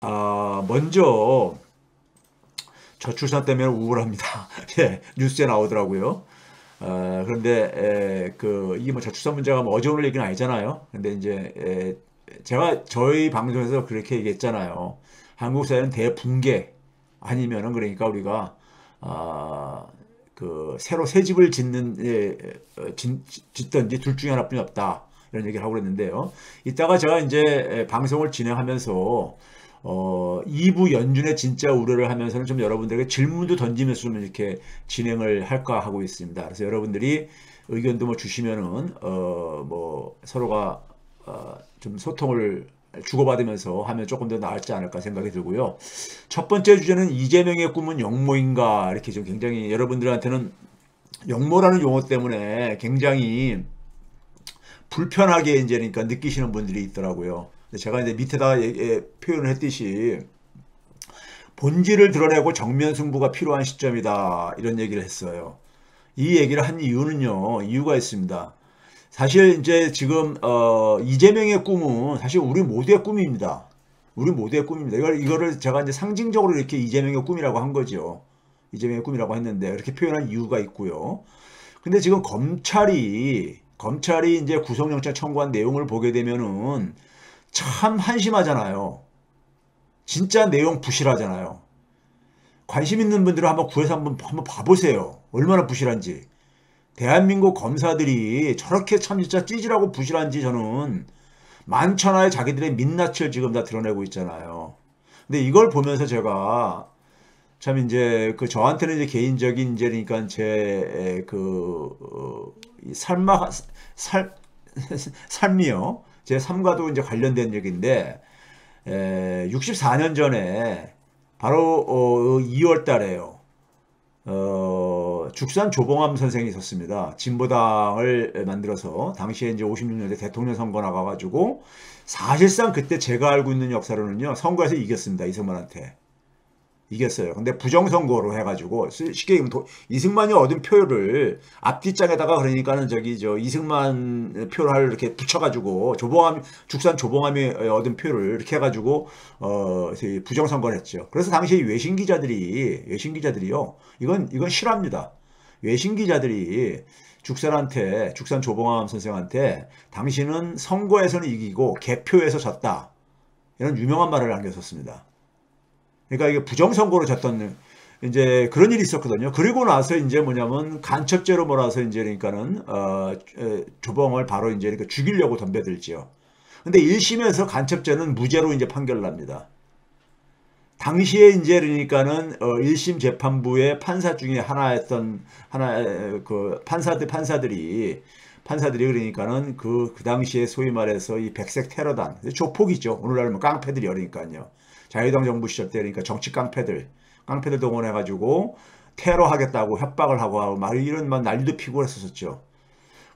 먼저 저출산 때문에 우울합니다. 예, 뉴스에 나오더라고요. 그런데 이게 뭐 저출산 문제가 뭐 어제 오늘 얘기는 아니잖아요. 근데 이제 제가 저희 방송에서 그렇게 얘기했잖아요. 한국 사회는 대붕괴 아니면은 그러니까 우리가 아, 새로 새 집을 짓는 짓든지 둘 중에 하나뿐이 없다. 이런 얘기를 하고 그랬는데요. 이따가 제가 이제 방송을 진행하면서 2부 연준의 진짜 우려를 하면서는 좀 여러분들에게 질문도 던지면서 좀 이렇게 진행을 할까 하고 있습니다. 그래서 여러분들이 의견도 뭐 주시면은 뭐 서로가 좀 소통을 주고받으면서 하면 조금 더 나을지 않을까 생각이 들고요. 첫 번째 주제는 이재명의 꿈은 역모인가 이렇게 좀 굉장히 여러분들한테는 역모라는 용어 때문에 굉장히 불편하게 이제 그러니까 느끼시는 분들이 있더라고요. 제가 이제 밑에다 표현을 했듯이 본질을 드러내고 정면 승부가 필요한 시점이다 이런 얘기를 했어요. 이 얘기를 한 이유는요, 이유가 있습니다. 사실 이제 지금 이재명의 꿈은 사실 우리 모두의 꿈입니다. 우리 모두의 꿈입니다. 이거를 제가 이제 상징적으로 이렇게 이재명의 꿈이라고 한 거죠. 이재명의 꿈이라고 했는데 이렇게 표현한 이유가 있고요. 근데 지금 검찰이 이제 구속영장 청구한 내용을 보게 되면은 참 한심하잖아요. 진짜 내용 부실하잖아요. 관심 있는 분들은 한번 구해서 한번 봐보세요. 얼마나 부실한지. 대한민국 검사들이 저렇게 참 진짜 찌질하고 부실한지 저는 만천하에 자기들의 민낯을 지금 다 드러내고 있잖아요. 근데 이걸 보면서 제가 참 이제 저한테는 이제 개인적인 이제 그러니까 살 삶이요. 제 삶과도 이제 관련된 얘기인데 64년 전에 바로 2월 달에요. 죽산 조봉암 선생이 있었습니다. 진보당을 만들어서 당시에 이제 56년대 대통령 선거 나가가지고 사실상 그때 제가 알고 있는 역사로는요 선거에서 이겼습니다. 이승만한테. 이겼어요. 근데 부정선거로 해가지고 쉽게 얘기하면 이승만이 얻은 표를 앞뒷장에다가 그러니까는 이승만 표를 이렇게 붙여가지고 죽산 조봉암이 얻은 표를 이렇게 해가지고 부정선거를 했죠. 그래서 당시 외신 기자들이요. 이건 실화입니다. 외신 기자들이 죽산 조봉암 선생한테 당신은 선거에서는 이기고 개표에서 졌다. 이런 유명한 말을 남겼었습니다. 그러니까 이게 부정선거로 졌던 이제 그런 일이 있었거든요. 그리고 나서 이제 뭐냐면 간첩죄로 몰아서 이제 그러니까는 조봉을 바로 이제 그러니까 죽이려고 덤벼들지요. 근데 1심에서 간첩죄는 무죄로 이제 판결을 합니다. 당시에 이제 그러니까는 1심 재판부의 판사 중에 판사들이 그러니까는 그 당시에 소위 말해서 이 백색 테러단 조폭이죠. 오늘날 뭐 깡패들이 그러니까요. 자유당 정부 시절 때 그러니까 정치 깡패들 동원해가지고 테러하겠다고 협박을 하고 막 이런 막 난리도 피고 했었죠.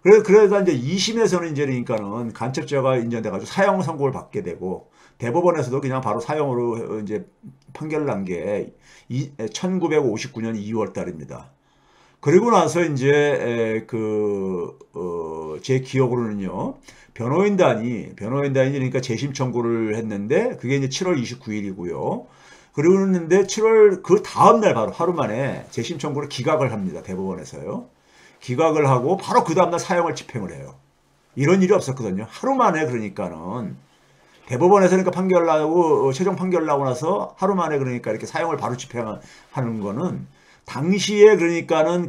그래서 이제 2심에서는 이제 그러니까는 간첩죄가 인정돼가지고 사형 선고를 받게 되고 대법원에서도 그냥 바로 사형으로 이제 판결을 난 게 1959년 2월 달입니다. 그리고 나서 이제 제 기억으로는요. 변호인단이 그러니까 재심 청구를 했는데 그게 이제 7월 29일이고요. 그러는데 7월 그 다음 날 바로 하루 만에 재심 청구를 기각을 합니다. 대법원에서요. 기각을 하고 바로 그 다음 날 사형을 집행을 해요. 이런 일이 없었거든요. 하루 만에 그러니까는 대법원에서 그러니까 판결 나고 최종 판결 나고 나서 하루 만에 그러니까 이렇게 사형을 바로 집행하는 거는 당시에 그러니까는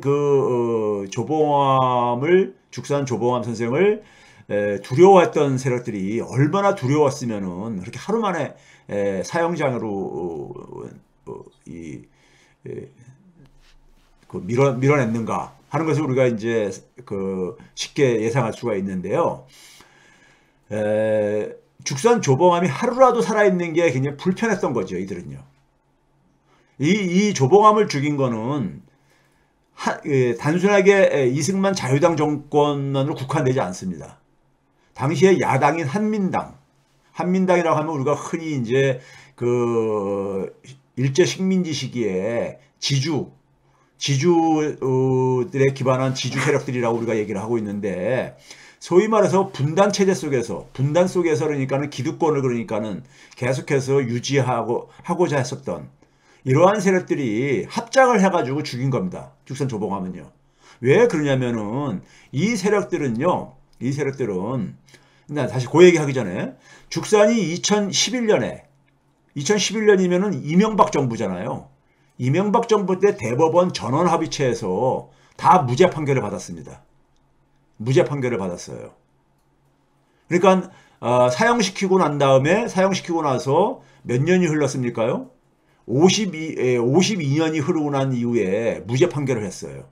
죽산 조봉암 선생을 두려워했던 세력들이 얼마나 두려웠으면은 그렇게 하루 만에 사형장으로 밀어냈는가 하는 것을 우리가 이제 쉽게 예상할 수가 있는데요. 죽산 조봉암이 하루라도 살아있는 게 굉장히 불편했던 거죠, 이들은요. 이 조봉암을 죽인 거는 단순하게 이승만 자유당 정권만으로 국한되지 않습니다. 당시에 야당인 한민당이라고 하면 우리가 흔히 이제 일제 식민지 시기에 지주들에 기반한 지주 세력들이라고 우리가 얘기를 하고 있는데 소위 말해서 분단 체제 속에서, 분단 속에서 그러니까는 기득권을 그러니까는 계속해서 하고자 했었던 이러한 세력들이 합작을 해가지고 죽인 겁니다. 죽선 조봉하면요. 왜 그러냐면은 이 세력들은 다시 그 얘기 하기 전에 죽산이 2011년이면은 이명박 정부잖아요. 이명박 정부 때 대법원 전원합의체에서 다 무죄 판결을 받았습니다. 무죄 판결을 받았어요. 그러니까 사형시키고 나서 몇 년이 흘렀습니까요? 52년이 흐르고 난 이후에 무죄 판결을 했어요.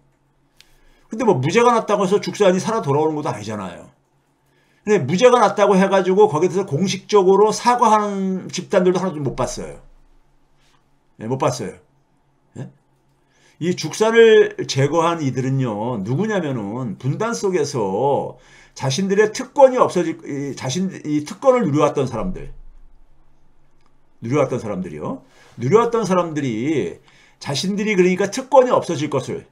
근데 뭐 무죄가 났다고 해서 죽산이 살아 돌아오는 것도 아니잖아요. 근데 무죄가 났다고 해가지고 거기에 대해서 공식적으로 사과하는 집단들도 하나도 못 봤어요. 못 봤어요. 이 죽산을 제거한 이들은요, 누구냐면은 분단 속에서 자신들의 특권이 이 특권을 누려왔던 사람들이 자신들이 그러니까 특권이 없어질 것을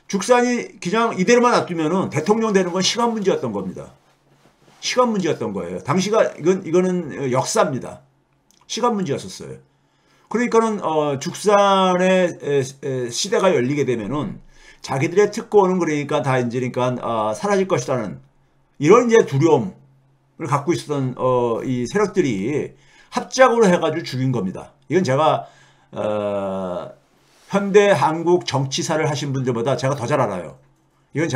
죽산이 그냥 이대로만 놔두면은 대통령 되는 건 시간 문제였던 겁니다. 시간 문제였던 거예요. 당시가 이거는 역사입니다. 시간 문제였었어요. 그러니까는 죽산의 시대가 열리게 되면은 자기들의 특권은 그러니까 다 이제 그러니까 사라질 것이라는 이런 이제 두려움을 갖고 있었던 이 세력들이 합작으로 해가지고 죽인 겁니다. 이건 제가 현대 한국 정치사를 하신 분들보다 제가 더 잘 알아요. 이건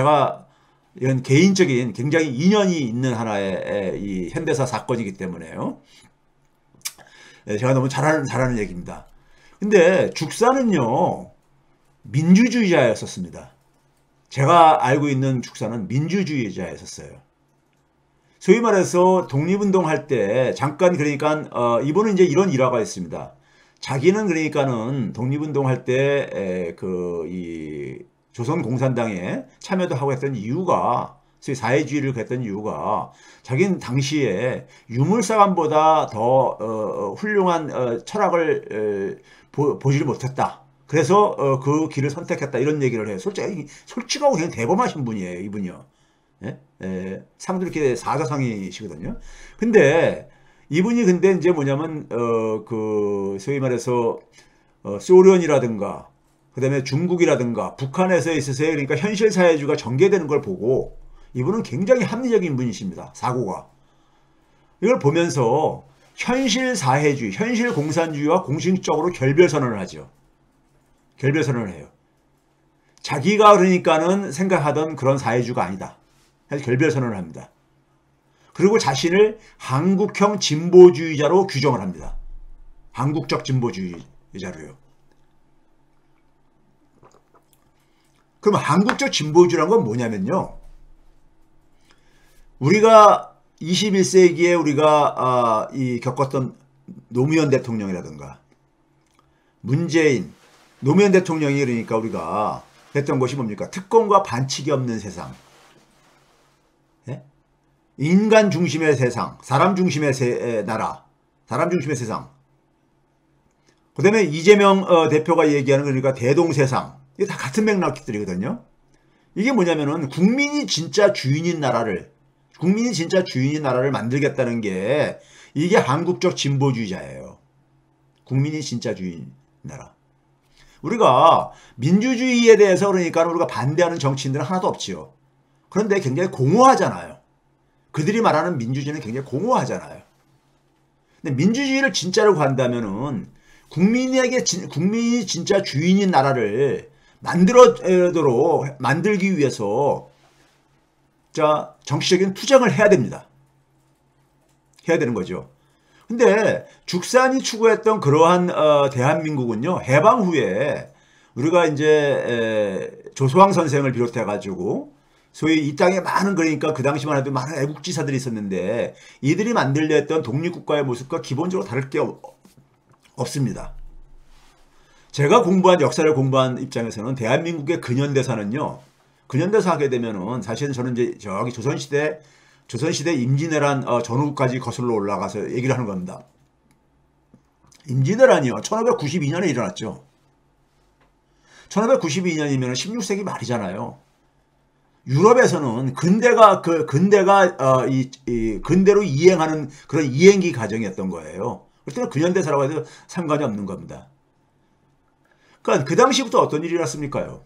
개인적인 굉장히 인연이 있는 하나의 이 현대사 사건이기 때문에요. 제가 너무 잘하는 얘기입니다. 근데 죽산은요, 민주주의자였었습니다. 제가 알고 있는 죽산은 민주주의자였었어요. 소위 말해서 독립운동할 때 잠깐 그러니까 이분은 이제 이런 일화가 있습니다. 자기는 그러니까는 독립운동할 때 이 조선공산당에 참여도 하고 했던 이유가 소위 사회주의를 했던 이유가 자기는 당시에 유물사관보다 더 훌륭한 철학을 보지를 못했다. 그래서 그 길을 선택했다. 이런 얘기를 해요. 솔직하고 그냥 대범하신 분이에요. 이분이요. 예? 상도 이렇게 사자상이시거든요. 근데 이분이 근데 이제 뭐냐면 그 소위 말해서 소련이라든가 그다음에 중국이라든가 북한에서 있어서의 그러니까 현실 사회주의가 전개되는 걸 보고 이분은 굉장히 합리적인 분이십니다. 사고가. 이걸 보면서 현실 사회주의, 현실 공산주의와 공식적으로 결별선언을 하죠. 결별선언을 해요. 자기가 그러니까는 생각하던 그런 사회주의가 아니다. 그래서 결별선언을 합니다. 그리고 자신을 한국형 진보주의자로 규정을 합니다. 한국적 진보주의자로요. 그럼 한국적 진보주의란 건 뭐냐면요. 우리가 21세기에 우리가 겪었던 노무현 대통령이라든가 문재인, 노무현 대통령이 그러니까 우리가 했던 것이 뭡니까? 특권과 반칙이 없는 세상. 네? 인간 중심의 세상, 사람 중심의 나라, 사람 중심의 세상. 그 다음에 이재명 대표가 얘기하는 그러니까 대동세상. 이게 다 같은 맥락들이거든요. 이게 뭐냐면은 국민이 진짜 주인인 나라를 만들겠다는 게 이게 한국적 진보주의자예요. 국민이 진짜 주인인 나라. 우리가 민주주의에 대해서 그러니까 우리가 반대하는 정치인들은 하나도 없지요. 그런데 굉장히 공허하잖아요. 그들이 말하는 민주주의는 굉장히 공허하잖아요. 근데 민주주의를 진짜로 간다면은 국민이 진짜 주인인 나라를 만들기 위해서 정치적인 투쟁을 해야 됩니다. 해야 되는 거죠. 근데 죽산이 추구했던 그러한 대한민국은요, 해방 후에 우리가 이제 조소왕 선생을 비롯해 가지고 소위 이 땅에 많은 그러니까 그 당시만 해도 많은 애국지사들이 있었는데 이들이 만들려 했던 독립국가의 모습과 기본적으로 다를 게 없습니다. 제가 역사를 공부한 입장에서는 대한민국의 근현대사는요, 근현대사 하게 되면은 사실은 저는 이제 저기 조선시대 임진왜란 전후까지 거슬러 올라가서 얘기를 하는 겁니다. 임진왜란이요, 1592년에 일어났죠. 1592년이면 16세기 말이잖아요. 유럽에서는 근대가 근대로 이행하는 그런 이행기 과정이었던 거예요. 그때는 근현대사라고 해도 상관이 없는 겁니다. 그러니까 그 당시부터 어떤 일이 일어났습니까요?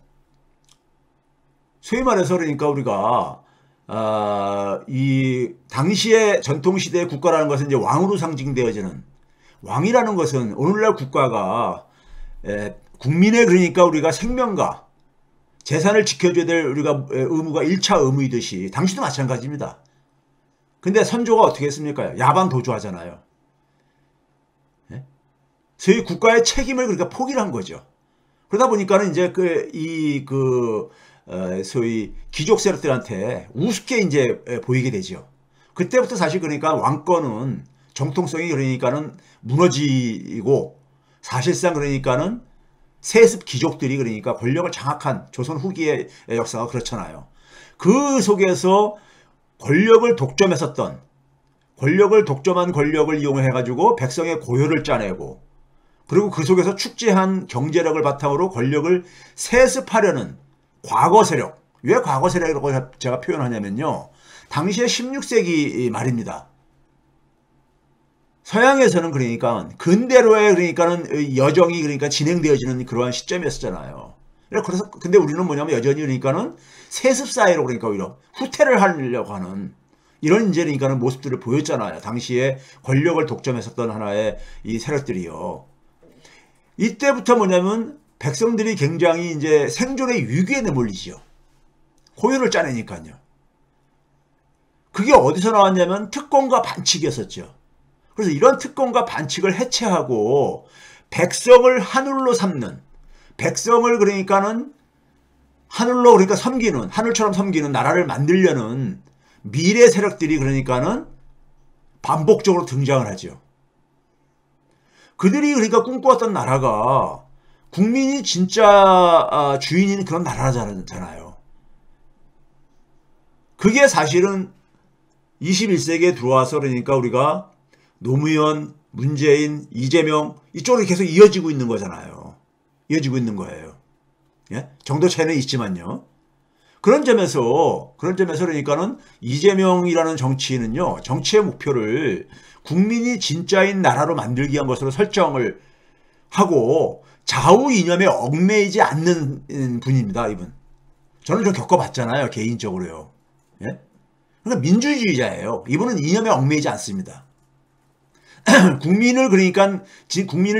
소위 말해서 그러니까 우리가 이 당시의 전통시대의 국가라는 것은 이제 왕으로 상징되어지는, 왕이라는 것은 오늘날 국가가 국민의 그러니까 우리가 생명과 재산을 지켜줘야 될 우리가 의무가 1차 의무이듯이 당시도 마찬가지입니다. 근데 선조가 어떻게 했습니까? 야반 도주하잖아요. 소위 국가의 책임을 그러니까 포기를 한 거죠. 그러다 보니까는 이제 소위 귀족 세력들한테 우습게 이제 보이게 되죠. 그때부터 사실 그러니까 왕권은 정통성이 그러니까는 무너지고, 사실상 그러니까는 세습 귀족들이 그러니까 권력을 장악한 조선 후기의 역사가 그렇잖아요. 그 속에서 권력을 독점했었던, 독점한 권력을 이용해가지고 백성의 고효를 짜내고, 그리고 그 속에서 축제한 경제력을 바탕으로 권력을 세습하려는 과거 세력. 왜 과거 세력이라고 제가 표현하냐면요, 당시에 16세기 말입니다. 서양에서는 그러니까 근대로의 그러니까는 여정이 그러니까 진행되어지는 그러한 시점이었잖아요. 그래서 근데 우리는 뭐냐면 여전히 그러니까는 세습 사회로 그러니까 오히려 후퇴를 하려고 하는 이런 이제 그러니까는 모습들을 보였잖아요. 당시에 권력을 독점했었던 하나의 이 세력들이요. 이때부터 뭐냐면 백성들이 굉장히 이제 생존의 위기에 내몰리죠. 고효를 짜내니까요. 그게 어디서 나왔냐면 특권과 반칙이었었죠. 그래서 이런 특권과 반칙을 해체하고 백성을 하늘로 삼는, 백성을 그러니까는 하늘로 그러니까 섬기는, 하늘처럼 섬기는 나라를 만들려는 미래 세력들이 그러니까는 반복적으로 등장을 하죠. 그들이 그러니까 꿈꿔왔던 나라가 국민이 진짜 주인인 그런 나라잖아요. 그게 사실은 21세기에 들어와서 그러니까 우리가 노무현, 문재인, 이재명 이쪽으로 계속 이어지고 있는 거잖아요. 이어지고 있는 거예요. 예? 정도 차이는 있지만요. 그런 점에서 그러니까는 이재명이라는 정치인은요, 정치의 목표를 국민이 진짜인 나라로 만들기 위한 것으로 설정을 하고 좌우 이념에 얽매이지 않는 분입니다, 이분. 저는 좀 겪어봤잖아요, 개인적으로요. 예? 그러니까 민주주의자예요. 이분은 이념에 얽매이지 않습니다. 국민을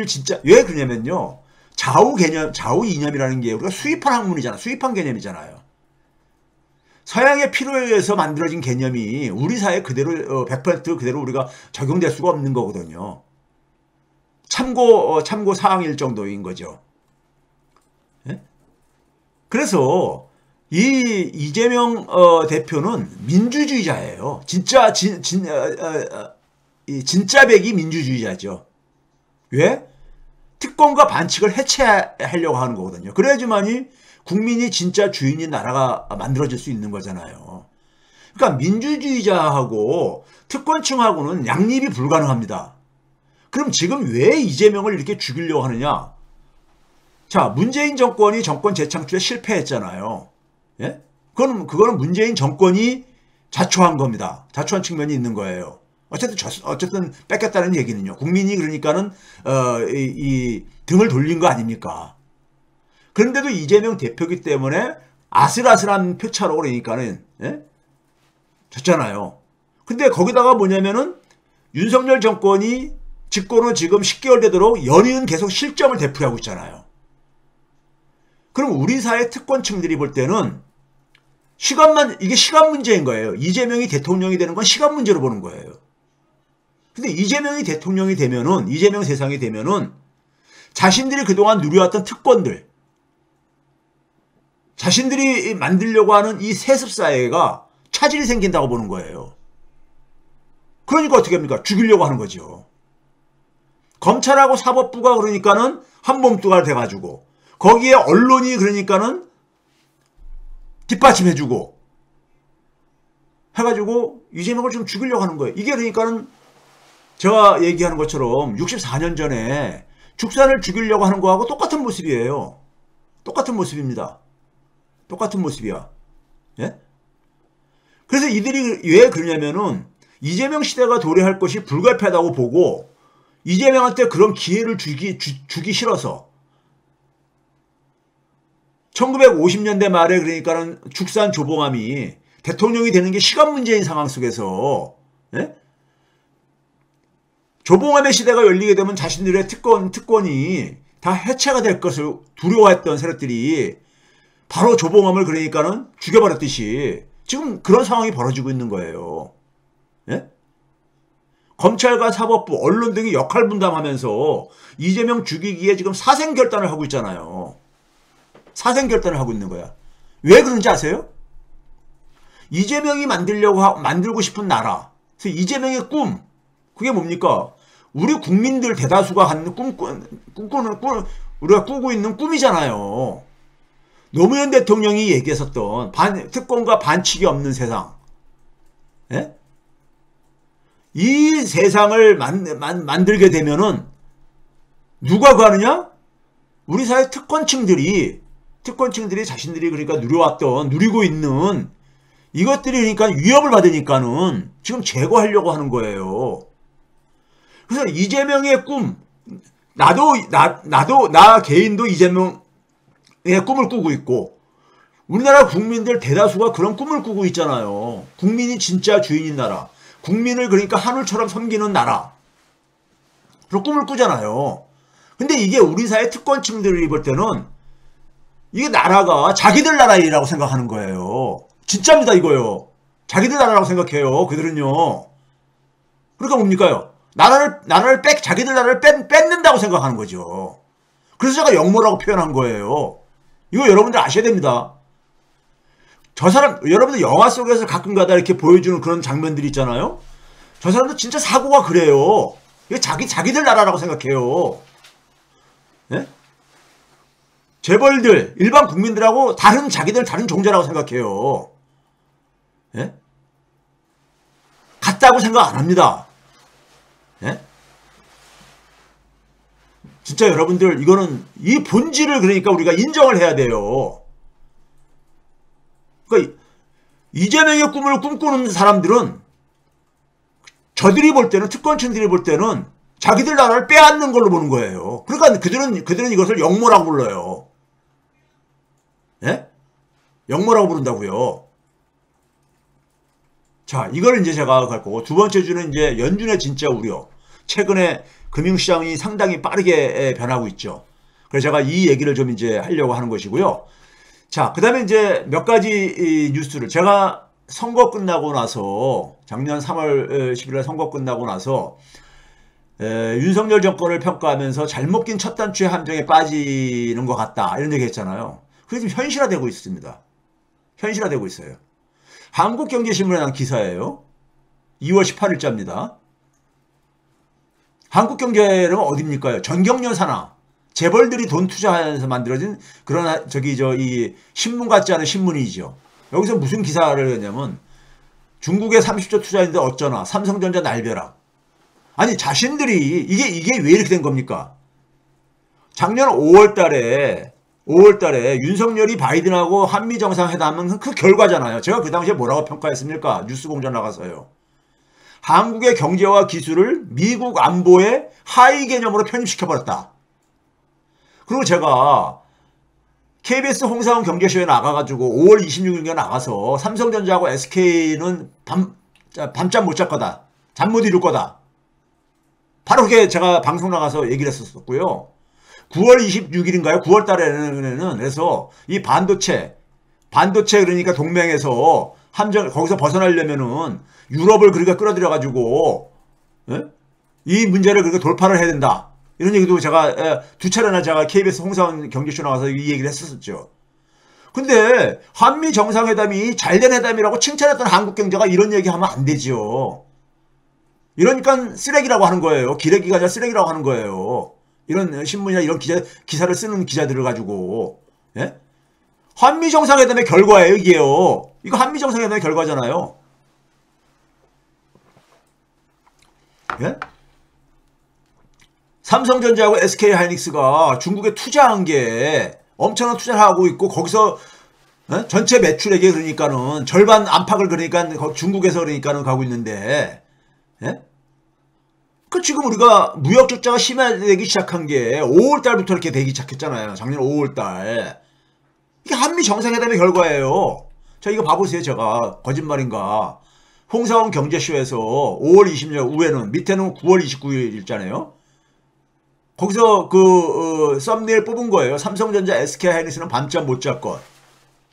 진짜 왜 그러냐면요, 좌우 개념, 좌우 이념이라는 게 우리가 수입한 학문이잖아, 수입한 개념이잖아요. 서양의 필요에 의해서 만들어진 개념이 우리 사회에 그대로 100% 그대로 우리가 적용될 수가 없는 거거든요. 참고 사항일 정도인 거죠. 예? 그래서 이 이재명 대표는 민주주의자예요. 진짜배기 민주주의자죠. 왜? 특권과 반칙을 해체하려고 하는 거거든요. 그래야지만이 국민이 진짜 주인인 나라가 만들어질 수 있는 거잖아요. 그러니까 민주주의자하고 특권층하고는 양립이 불가능합니다. 그럼 지금 왜 이재명을 이렇게 죽이려고 하느냐? 자, 문재인 정권이 정권 재창출에 실패했잖아요. 예? 그거는 문재인 정권이 자초한 겁니다. 자초한 측면이 있는 거예요. 어쨌든 뺏겼다는 얘기는요. 국민이 그러니까는 이 등을 돌린 거 아닙니까? 그런데도 이재명 대표기 때문에 아슬아슬한 표차로 그러니까는 졌잖아요. 근데 거기다가 뭐냐면은 윤석열 정권이 집권은 지금 10개월 되도록 연이은 계속 실정을 되풀이하고 있잖아요. 그럼 우리 사회 특권층들이 볼 때는 이게 시간 문제인 거예요. 이재명이 대통령이 되는 건 시간 문제로 보는 거예요. 근데 이재명이 대통령이 되면은, 이재명 세상이 되면은 자신들이 그동안 누려왔던 특권들, 자신들이 만들려고 하는 이 세습사회가 차질이 생긴다고 보는 거예요. 그러니까 어떻게 합니까? 죽이려고 하는 거죠. 검찰하고 사법부가 그러니까는 한몸뚱아리 돼가지고, 거기에 언론이 그러니까는 뒷받침해주고 해가지고 이재명을 좀 죽이려고 하는 거예요. 이게 그러니까는 제가 얘기하는 것처럼 64년 전에 죽산을 죽이려고 하는 거하고 똑같은 모습이에요. 똑같은 모습입니다. 똑같은 모습이야. 예? 그래서 이들이 왜 그러냐면은 이재명 시대가 도래할 것이 불가피하다고 보고 이재명한테 그런 기회를 주기 싫어서 1950년대 말에 그러니까는 죽산 조봉암이 대통령이 되는 게 시간 문제인 상황 속에서 예? 조봉암의 시대가 열리게 되면 자신들의 특권이 다 해체가 될 것을 두려워했던 세력들이 바로 조봉암을 그러니까는 죽여버렸듯이 지금 그런 상황이 벌어지고 있는 거예요. 예? 검찰과 사법부, 언론 등이 역할 분담하면서 이재명 죽이기에 지금 사생결단을 하고 있잖아요. 사생결단을 하고 있는 거야. 왜 그런지 아세요? 이재명이 만들고 싶은 나라. 그래서 이재명의 꿈. 그게 뭡니까? 우리 국민들 대다수가 갖는 우리가 꾸고 있는 꿈이잖아요. 노무현 대통령이 얘기했었던 특권과 반칙이 없는 세상. 예? 이 세상을 만들게 되면은 누가 가느냐? 우리 사회 특권층들이 자신들이 그러니까 누리고 있는 이것들이 그러니까 위협을 받으니까는 지금 제거하려고 하는 거예요. 그래서 이재명의 꿈, 나 개인도 이재명의 꿈을 꾸고 있고, 우리나라 국민들 대다수가 그런 꿈을 꾸고 있잖아요. 국민이 진짜 주인인 나라. 국민을 그러니까 하늘처럼 섬기는 나라. 그런 꿈을 꾸잖아요. 근데 이게 우리 사회 특권층들이 볼 때는 이게 나라가 자기들 나라라고 생각하는 거예요. 진짜입니다, 이거요. 자기들 나라라고 생각해요. 그들은요. 그러니까 뭡니까요? 자기들 나라를 뺏는다고 생각하는 거죠. 그래서 제가 역모라고 표현한 거예요. 이거 여러분들 아셔야 됩니다. 여러분들 영화 속에서 가끔 가다 이렇게 보여주는 그런 장면들이 있잖아요. 저 사람들 진짜 사고가 그래요. 이거 자기들 나라라고 생각해요. 예? 재벌들, 일반 국민들하고 다른 종자라고 생각해요. 예? 같다고 생각 안 합니다. 예? 진짜 여러분들 이거는 이 본질을 그러니까 우리가 인정을 해야 돼요. 그러니까 이재명의 꿈을 꿈꾸는 사람들은 저들이 볼 때는 특권층들이 볼 때는 자기들 나라를 빼앗는 걸로 보는 거예요. 그러니까 그들은 이것을 역모라고 불러요. 예? 역모라고 부른다고요. 자, 이걸 이제 제가 갈 거고, 두 번째 주는 이제 연준의 진짜 우려. 최근에 금융시장이 상당히 빠르게 변하고 있죠. 그래서 제가 이 얘기를 좀 이제 하려고 하는 것이고요. 자, 그 다음에 이제 몇 가지 뉴스를 제가 선거 끝나고 나서 작년 3월 11일 선거 끝나고 나서 윤석열 정권을 평가하면서 잘못 낀 첫 단추의 함정에 빠지는 것 같다 이런 얘기 했잖아요. 그게 지금 현실화되고 있습니다. 현실화되고 있어요. 한국경제신문에 난 기사예요. 2월 18일자입니다. 한국경제는 어딥니까요? 전경련 산하 재벌들이 돈 투자하면서 만들어진 그런 이 신문 같지 않은 신문이죠. 여기서 무슨 기사를 했냐면 중국에 30조 투자했는데 어쩌나 삼성전자 날벼락. 아니 자신들이 이게 왜 이렇게 된 겁니까? 작년 5월달에 윤석열이 바이든하고 한미 정상회담은 그 결과잖아요. 제가 그 당시에 뭐라고 평가했습니까? 뉴스공장 나가서요. 한국의 경제와 기술을 미국 안보의 하위 개념으로 편입시켜버렸다. 그리고 제가 KBS 홍사훈 경제쇼에 나가가지고 5월 26일에 나가서 삼성전자하고 SK는 밤잠 못 잘 거다. 잠 못 이룰 거다. 바로 그렇게 제가 방송 나가서 얘기를 했었고요. 9월 26일인가요? 9월 달에는 그래서 이 반도체 그러니까 동맹에서 거기서 벗어나려면은 유럽을 그렇게 끌어들여가지고 이 문제를 그렇게 돌파를 해야 된다. 이런 얘기도 제가 두 차례나 제가 KBS 홍사훈 경제쇼 나가서 이 얘기를 했었죠. 근데 한미 정상회담이 잘된 회담이라고 칭찬했던 한국 경제가 이런 얘기하면 안 되죠. 이러니까 쓰레기라고 하는 거예요. 기레기가 아니라 쓰레기라고 하는 거예요. 이런 신문이나 이런 기사를 쓰는 기자들을 가지고. 예? 한미 정상회담의 결과예요, 이게요. 이거 한미 정상회담의 결과잖아요. 예? 삼성전자하고 SK하이닉스가 중국에 투자한 게 엄청난 투자를 하고 있고 거기서 전체 매출액이 그러니까는 절반 안팎을 그러니까 중국에서 그러니까는 가고 있는데, 예? 그 지금 우리가 무역 적자가 심화되기 시작한 게 5월 달부터 이렇게 되기 시작했잖아요. 작년 5월 달. 이게 한미 정상회담의 결과예요. 자, 이거 봐보세요. 제가 거짓말인가. 홍사원 경제쇼에서 5월 20일 우에는 밑에는 9월 29일 있잖아요. 거기서 썸네일 뽑은 거예요. 삼성전자, SK하이닉스는 밤잠 못 잤건.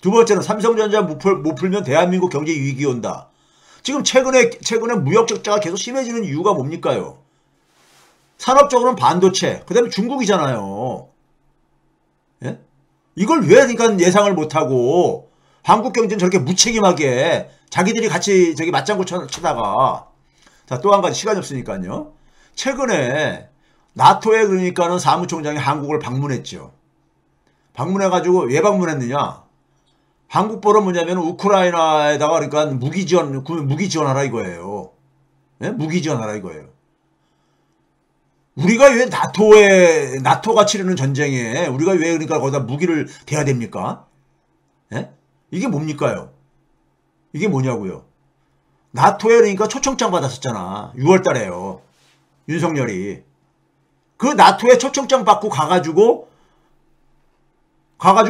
두 번째는 삼성전자 못 풀면 대한민국 경제 위기 온다. 지금 최근에 무역 적자가 계속 심해지는 이유가 뭡니까요? 산업적으로는 반도체, 그 다음에 중국이잖아요. 예? 이걸 왜 그러니까 예상을 못하고 한국 경제는 저렇게 무책임하게 자기들이 같이 저기 맞장구 쳐다가. 자, 또 한 가지 시간이 없으니까요. 최근에 나토에 그러니까는 사무총장이 한국을 방문했죠. 방문해가지고 왜 방문했느냐? 한국 보러 뭐냐면 우크라이나에다가 그러니까 무기 지원하라 이거예요. 예? 무기 지원하라 이거예요. 우리가 왜 나토가 치르는 전쟁에 우리가 왜 그러니까 거기다 무기를 대야 됩니까? 예? 이게 뭡니까요? 이게 뭐냐고요? 나토에 그러니까 초청장 받았었잖아. 6월 달에요. 윤석열이. 그 나토에 초청장 받고 가가지고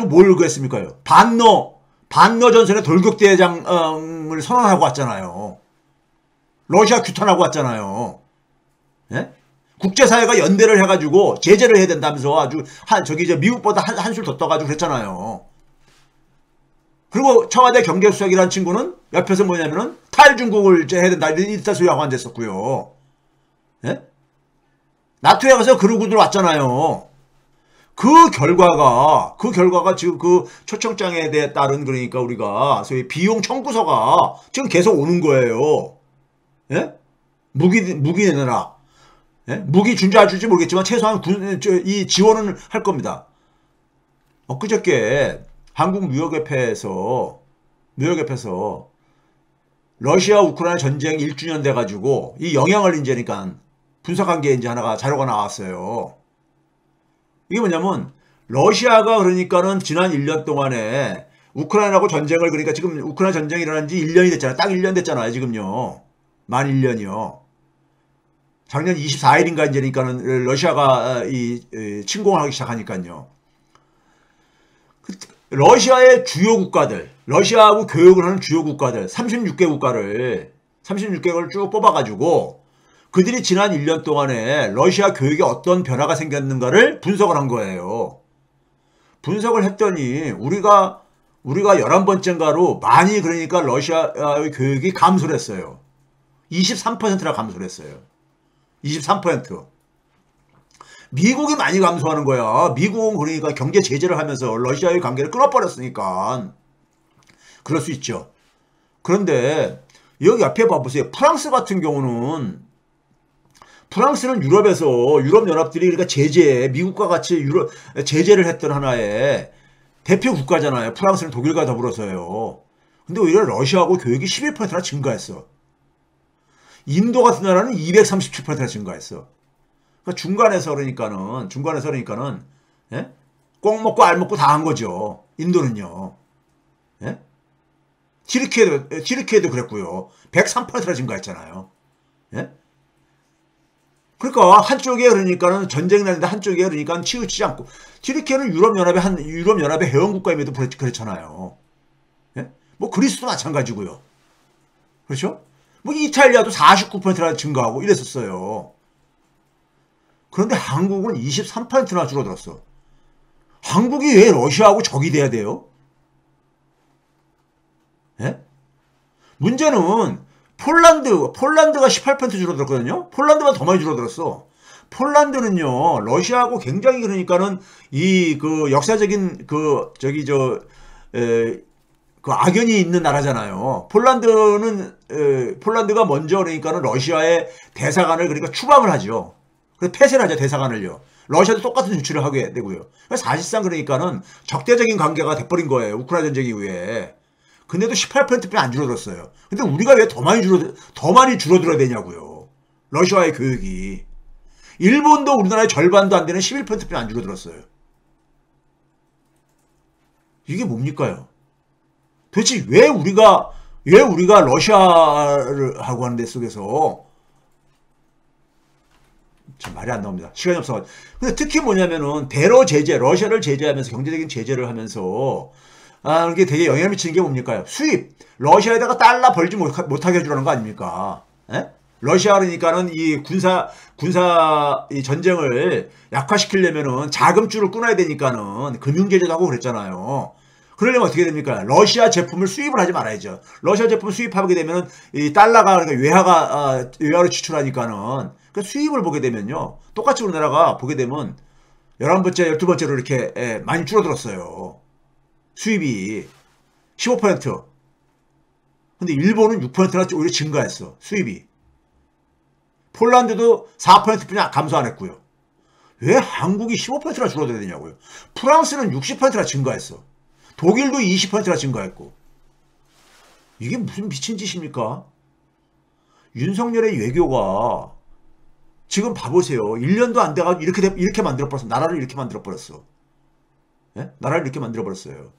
뭘 그랬습니까요? 반러 전선의 돌격대장을 선언하고 왔잖아요. 러시아 규탄하고 왔잖아요. 예? 국제사회가 연대를 해가지고 제재를 해야 된다면서 아주 미국보다 한술 더 떠가지고 그랬잖아요. 그리고 청와대 경제수석이라는 친구는 옆에서 뭐냐면은 탈중국을 해야 된다 이딴 소리하고 앉았었고요. 예? 나토에 가서 그러고 들어왔잖아요. 그 결과가 지금 그 초청장에 대해 따른 그러니까 우리가 소위 비용 청구서가 지금 계속 오는 거예요. 예? 무기 내놔라. 예? 무기 준지 안 줄지 모르겠지만 최소한 이 지원은 할 겁니다. 엊그저께 한국무역협회에서 러시아 우크라이나 전쟁 1주년 돼가지고 이 영향을 이제니까 분석한 게 이제 하나가 자료가 나왔어요. 이게 뭐냐면 러시아가 그러니까는 지난 1년 동안에 우크라이나하고 전쟁을 그러니까 지금 우크라이나 전쟁이 일어난 지 1년이 됐잖아요. 딱 1년 됐잖아요. 지금요. 만 1년이요. 작년 24일인가 이제니까는 러시아가 침공을 하기 시작하니까요. 러시아의 주요 국가들, 러시아하고 교역을 하는 주요 국가들 36개국을 쭉 뽑아가지고 그들이 지난 1년 동안에 러시아 교육에 어떤 변화가 생겼는가를 분석을 한 거예요. 분석을 했더니 우리가 11번째인가로 많이 그러니까 러시아의 교육이 감소를 했어요. 23%나 감소를 했어요. 23%. 미국이 많이 감소하는 거야. 미국은 그러니까 경제 제재를 하면서 러시아의 관계를 끊어버렸으니까. 그럴 수 있죠. 그런데 여기 앞에 봐보세요. 프랑스 같은 경우는 프랑스는 유럽연합들이 그러니까 미국과 같이 제재를 했던 하나의 대표 국가잖아요. 프랑스는 독일과 더불어서요. 근데 오히려 러시아하고 교역이 11%나 증가했어. 인도 같은 나라는 237%나 증가했어. 그러니까 중간에서 그러니까는 예? 꼭 먹고 알 먹고 다 한 거죠. 인도는요. 예? 튀르키예도 그랬고요. 103%나 증가했잖아요. 예? 그러니까 한쪽에 그러니까는 전쟁이 나는데 한쪽에 그러니까 치우치지 않고 튀르키예는 유럽연합의 회원국가임에도 그렇잖아요. 예? 뭐 그리스도 마찬가지고요. 그렇죠? 뭐 이탈리아도 49%나 증가하고 이랬었어요. 그런데 한국은 23%나 줄어들었어. 한국이 왜 러시아하고 적이 돼야 돼요? 예? 문제는 폴란드가 18% 줄어들었거든요. 폴란드가 더 많이 줄어들었어. 폴란드는요, 러시아하고 굉장히 그러니까는 역사적인 악연이 있는 나라잖아요. 폴란드가 먼저 그러니까는 러시아의 대사관을 그러니까 추방을 하죠. 그래서 폐쇄를 하죠, 대사관을요. 러시아도 똑같은 조치를 하게 되고요. 사실상 그러니까는 적대적인 관계가 돼버린 거예요. 우크라이나 전쟁 이후에. 근데도 18%뿐이 안 줄어들었어요. 근데 우리가 왜 더 많이 줄어들어야 되냐고요. 러시아의 교육이. 일본도 우리나라의 절반도 안 되는 11%뿐이 안 줄어들었어요. 이게 뭡니까요? 도대체 왜 우리가 러시아를 하고 하는 데 속에서 참 말이 안 나옵니다. 시간이 없어. 근데 특히 뭐냐면은 대러 제재, 러시아를 제재하면서 경제적인 제재를 하면서 이게 되게 영향을 미치는 게 뭡니까? 수입. 러시아에다가 달러 벌지 못하게 해주라는 거 아닙니까? 에? 러시아 그러니까는 이 이 전쟁을 약화시키려면은 자금줄을 끊어야 되니까는 금융제재도 하고 그랬잖아요. 그러려면 어떻게 됩니까? 러시아 제품을 수입을 하지 말아야죠. 러시아 제품을 수입하게 되면은 이 달러가 그러니까 외화로 지출하니까는 그 수입을 보게 되면요. 똑같이 우리나라가 보게 되면 11번째, 12번째로 이렇게 많이 줄어들었어요. 수입이 15%. 근데 일본은 6%나 오히려 증가했어. 수입이. 폴란드도 4%뿐이 감소 안 했고요. 왜 한국이 15%나 줄어들어야 되냐고요. 프랑스는 60%나 증가했어. 독일도 20%나 증가했고. 이게 무슨 미친 짓입니까? 윤석열의 외교가 지금 봐보세요. 1년도 안 돼가지고 이렇게 만들어버렸어. 나라를 이렇게 만들어버렸어. 예? 나라를 이렇게 만들어버렸어요.